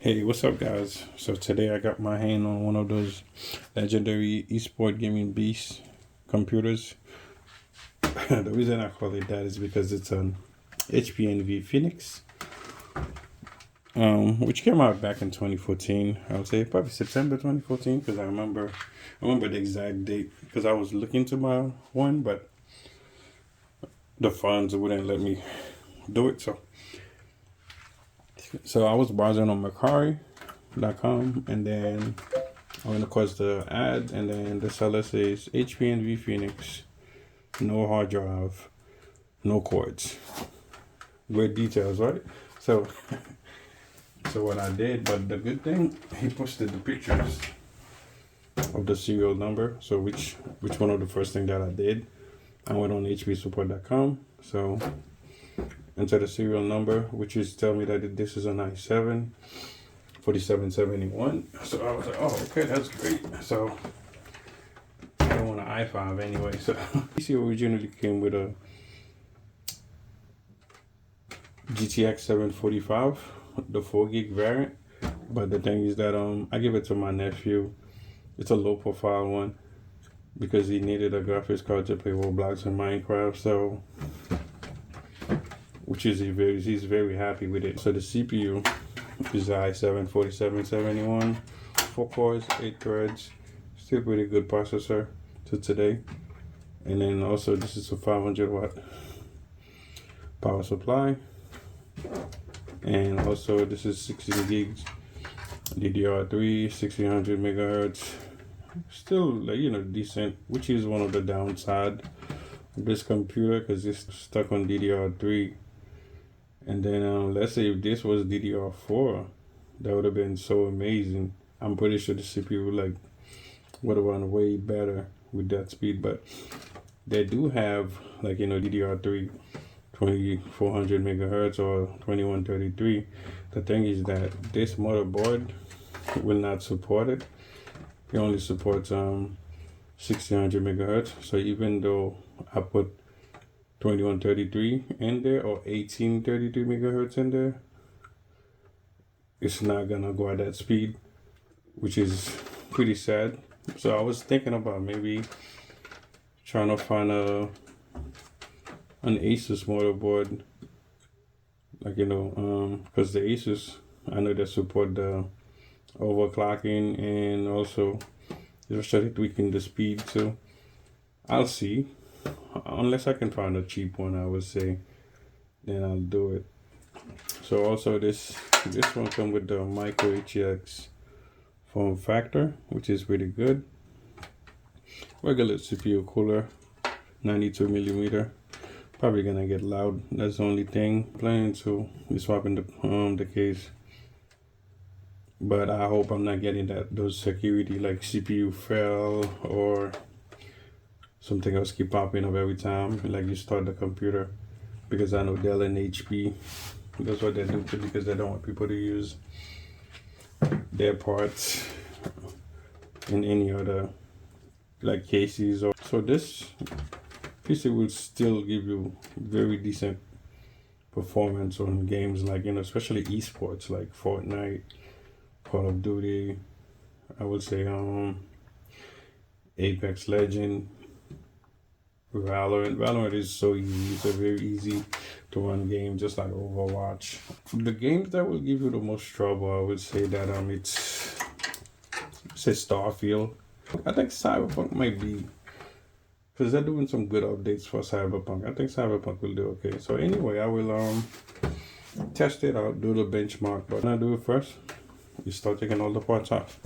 Hey, what's up, guys? So today I got my hand on one of those legendary esport gaming beast computers. The reason I call it that is because it's an HP Phoenix, which came out back in 2014. I would say probably September 2014, because I remember the exact date because I was looking to buy one, but the funds wouldn't let me do it. So I was browsing on Mercari.com, and then I went across the ad, and then the seller says HP Phoenix, no hard drive, no cords. Great details, right? So, so what I did, but the good thing, he posted the pictures of the serial number. So which one of the first thing that I did, I went on hpsupport.com. So enter the serial number, which is tell me that this is a 97 4771. So I was like, oh, okay, that's great. So I don't want an i5 anyway. So PC originally came with a GTX 745, the 4 gig variant. But the thing is that I give it to my nephew. It's a low profile one because he needed a graphics card to play Roblox and Minecraft. So he's very happy with it. So the CPU is i7 4771, 4 cores, 8 threads, still pretty good processor to today. And then also this is a 500 watt power supply, and also this is 16 gigs DDR3, 1600 megahertz. Still, like, decent, which is one of the downside of this computer because it's stuck on DDR3. And then let's say if this was DDR4, that would have been so amazing. I'm pretty sure the CPU would have run way better with that speed. But they do have DDR3 2400 megahertz or 2133. The thing is that this motherboard will not support it. It only supports 1600 megahertz. So even though I put 2133 in there or 1833 megahertz in there, it's not gonna go at that speed, which is pretty sad. So I was thinking about maybe trying to find an Asus motherboard, because the Asus, I know they support the overclocking and also they started tweaking the speed. So I'll see. Unless I can find a cheap one, I would say, then I'll do it. So also this one comes with the micro HX form factor, which is pretty good. Regular CPU cooler, 92 millimeter. Probably gonna get loud. That's the only thing. Planning to be swapping the case, but I hope I'm not getting those security like CPU fail or something else keep popping up every time like you start the computer, because I know Dell and HP, that's what they do because they don't want people to use their parts in any other cases. Or so this PC will still give you very decent performance on games especially esports like Fortnite, Call of Duty, I would say Apex Legend, Valorant is so easy. It's a very easy to run game, just like Overwatch. The games that will give you the most trouble, I would say that it's Starfield. I think Cyberpunk might be, because they're doing some good updates for Cyberpunk. I think Cyberpunk will do okay. So anyway, I will test it out, do the benchmark. But when I do it first, you start taking all the parts off.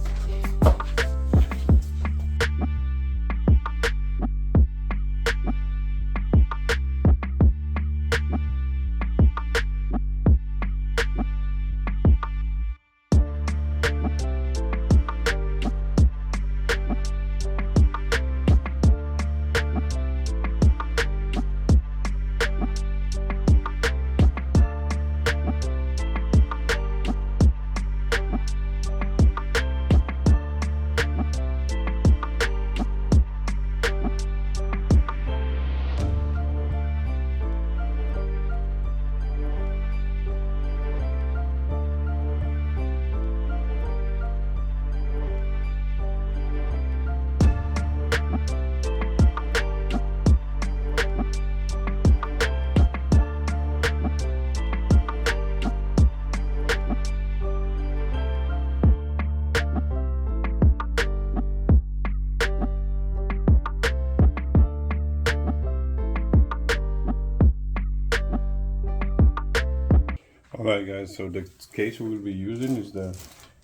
Alright guys, so the case we will be using is the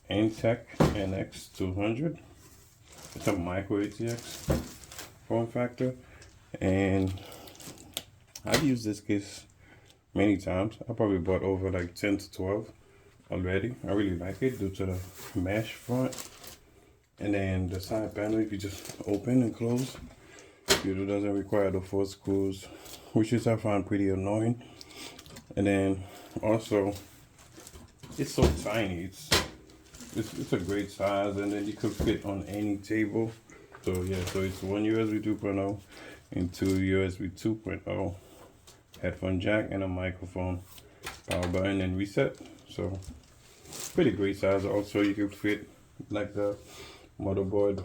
Tech NX200. It's a micro ATX form factor, and I've used this case many times. I probably bought over like 10 to 12 already. I really like it due to the mesh front, and then the side panel if you just open and close. It doesn't require the 4 screws, which is I find pretty annoying. And then also it's so tiny. It's a great size, and then you could fit on any table. So yeah, so it's one USB 2.0 and two USB 2.0, headphone jack, and a microphone, power button, and reset. So pretty great size. Also you could fit like the motherboard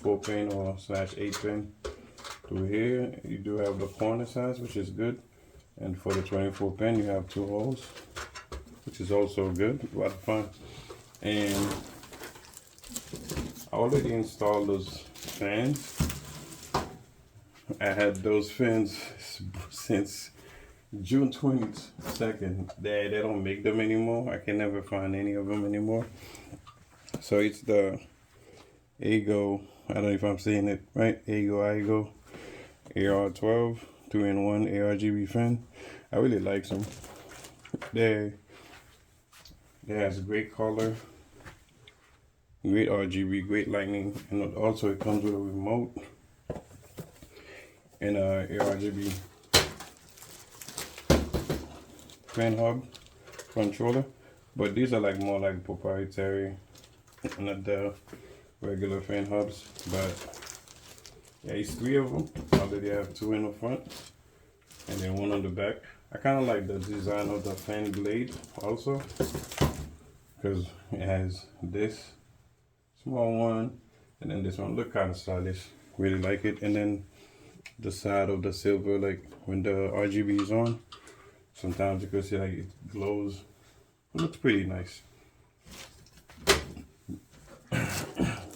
4-pin or /8-pin through here. You do have the corner size, which is good, and for the 24-pin you have 2 holes, which is also good. A lot of fun. And I already installed those fans. I had those fans since June 22nd. They don't make them anymore. I can never find any of them anymore. So it's the Ago, I don't know if I'm saying it right, Ago AR12 2-in-1 ARGB fan. I really like them. They has great color, great RGB, great lighting, and also it comes with a remote and a ARGB fan hub controller. But these are like more like proprietary, not the regular fan hubs. But yeah, it's 3 of them. Already have 2 in the front and then 1 on the back. I kind of like the design of the fan blade also, because it has this small one and then this one. Look kind of stylish. Really like it. And then the side of the silver, like when the RGB is on, sometimes you can see like it glows. It looks pretty nice.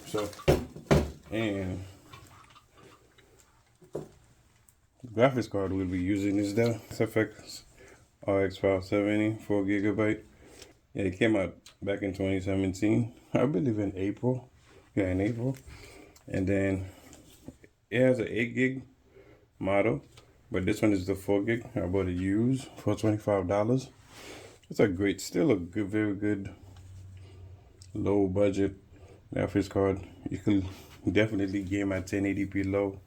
So, and the graphics card we'll be using is the SFX RX 570 4GB. Yeah, it came out back in 2017, I believe in April. Yeah, in April. And then it has an 8 gig model, but this one is the 4 gig. I bought it used for $25. It's a great, still a good, very good low budget graphics card. You can definitely game at 1080p low,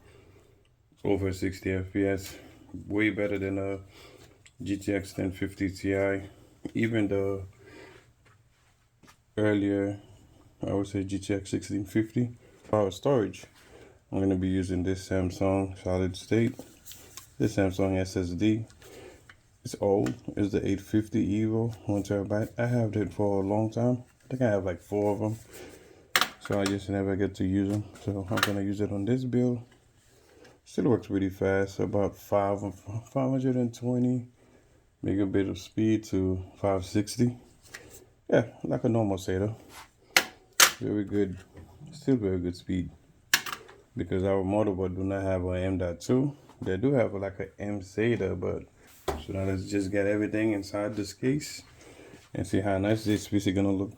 over 60 FPS. Way better than a GTX 1050 Ti. Even the earlier, I would say GTX 1650. Power storage, I'm going to be using this Samsung solid state, this Samsung SSD. It's old. It's the 850 Evo 1TB. I have it for a long time. I think I have like 4 of them, so I just never get to use them. So I'm going to use it on this build. Still works pretty fast, about 520 megabit of speed to 560. Yeah, like a normal SATA. Very good, still very good speed, because our motherboard do not have an M.2. They do have like a M SATA, but so now let's just get everything inside this case and see how nice this piece is gonna look.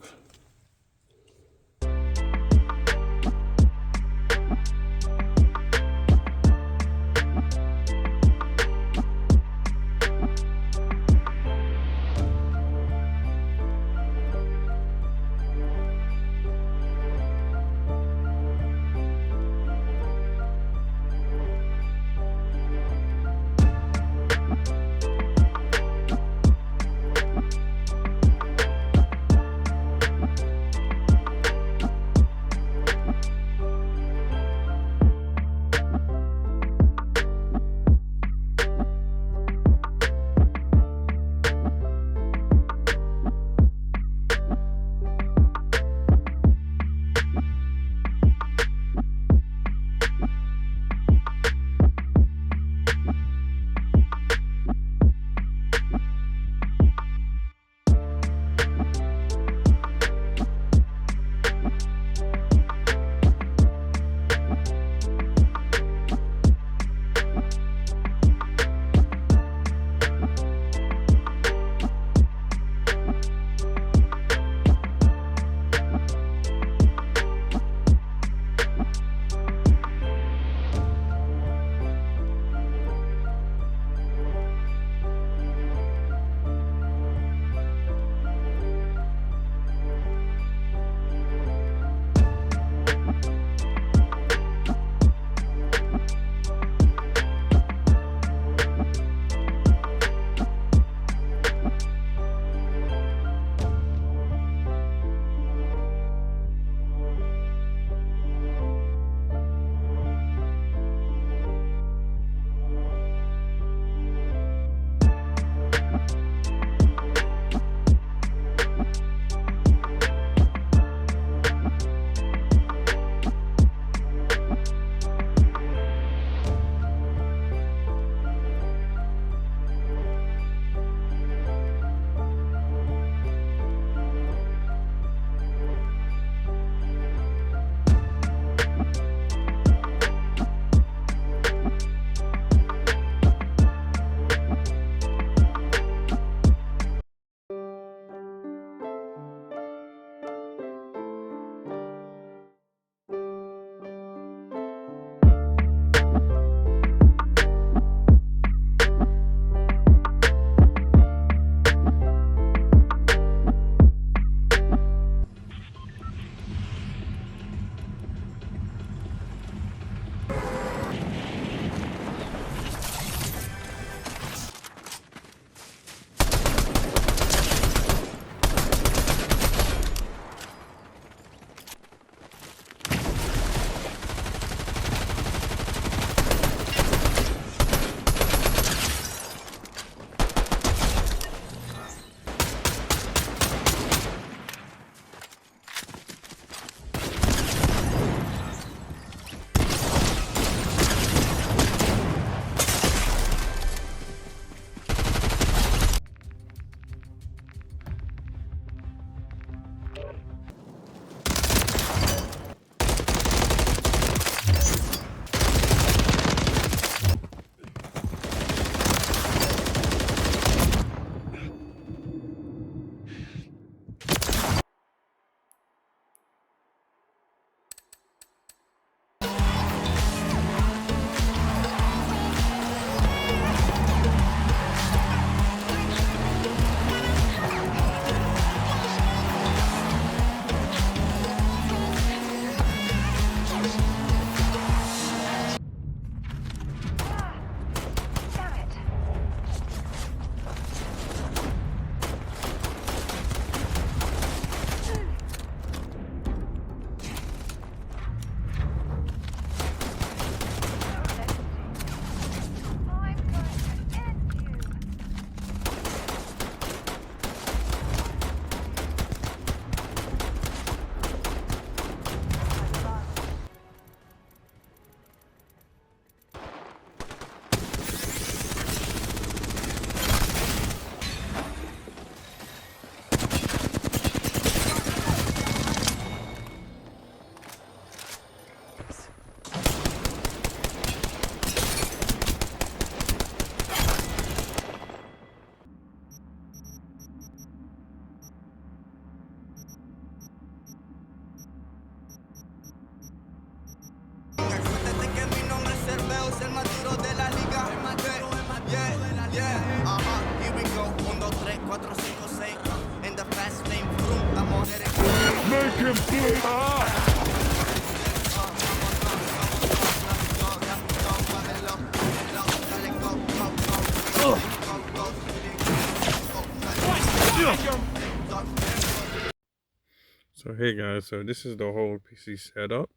So hey guys, so this is the whole PC setup.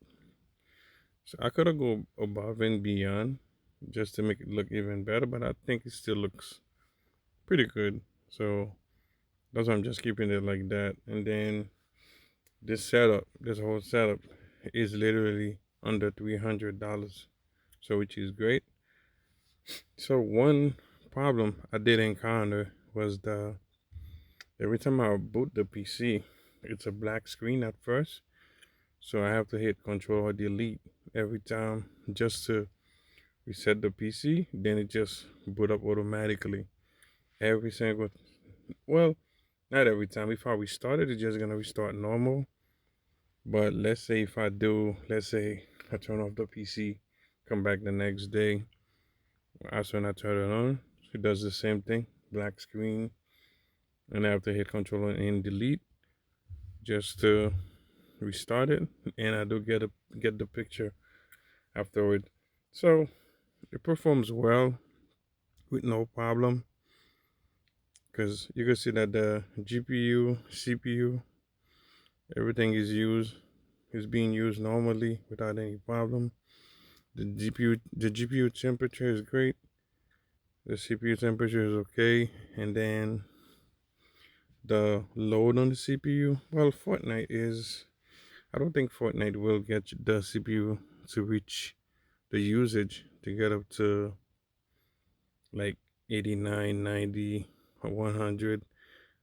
So I could have go above and beyond just to make it look even better, but I think it still looks pretty good. So that's why I'm just keeping it like that. And then this whole setup is literally under $300. So which is great. So one problem I did encounter was every time I boot the PC, it's a black screen at first. So I have to hit Control or Delete every time just to reset the PC. Then it just boot up automatically. Every single, well, not every time. If I restart it, it's just gonna restart normal. But let's say if I do, let's say I turn off the PC, come back the next day, as when I turn it on, it does the same thing, black screen, and I have to hit Control and Delete just to restart it, and I do get the picture afterward. So it performs well with no problem, because you can see that the GPU, CPU, everything is being used normally without any problem. The GPU temperature is great. The CPU temperature is okay, and then the load on the CPU. Well, Fortnite is. I don't think Fortnite will get the CPU to reach the usage to get up to like 89, 90, or 100.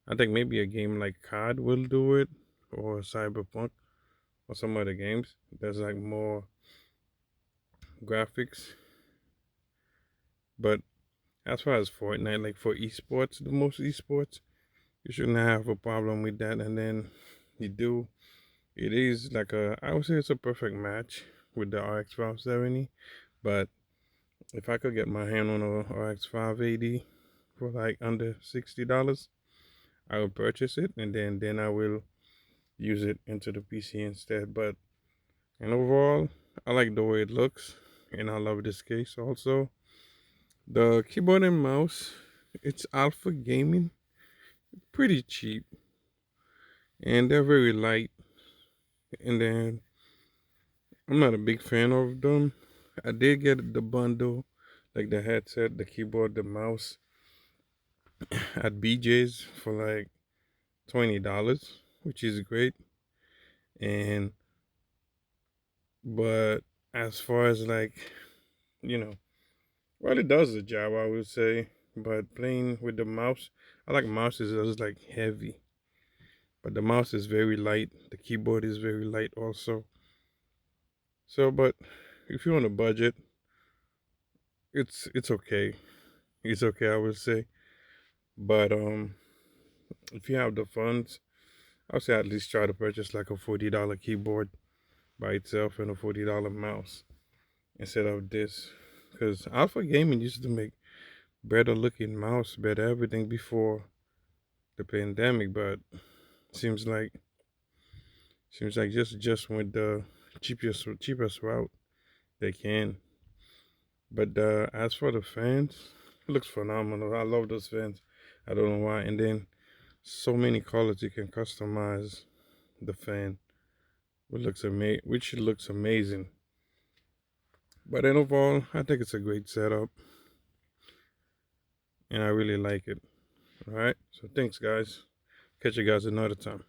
I think maybe a game like COD will do it, or Cyberpunk, or some other games. There's like more graphics. But as far as Fortnite, like for esports, the most esports, you shouldn't have a problem with that. And then you do, it is like I would say it's a perfect match with the RX 570. But if I could get my hand on a RX 580 for like under $60, I will purchase it, and then I will use it into the PC instead. But and overall, I like the way it looks, and I love this case also. The keyboard and mouse, it's Alpha Gaming, pretty cheap, and they're very light. And then I'm not a big fan of them. I did get the bundle, like the headset, the keyboard, the mouse at BJ's for like $20, which is great. And but as far as like, you know, well, it does the job, I would say. But playing with the mouse, I like mouses that's like heavy. But the mouse is very light. The keyboard is very light also. So, but if you're on a budget, it's okay. It's okay, I would say. But if you have the funds, I would say at least try to purchase like a $40 keyboard by itself and a $40 mouse instead of this. Because Alpha Gaming used to make better looking mouse, better everything before the pandemic, but seems like just went the cheapest route they can. But as for the fans, it looks phenomenal. I love those fans. I don't know why. And then so many colors you can customize the fan, which looks amazing. But then overall, I think it's a great setup, and I really like it. All right. So thanks, guys. Catch you guys another time.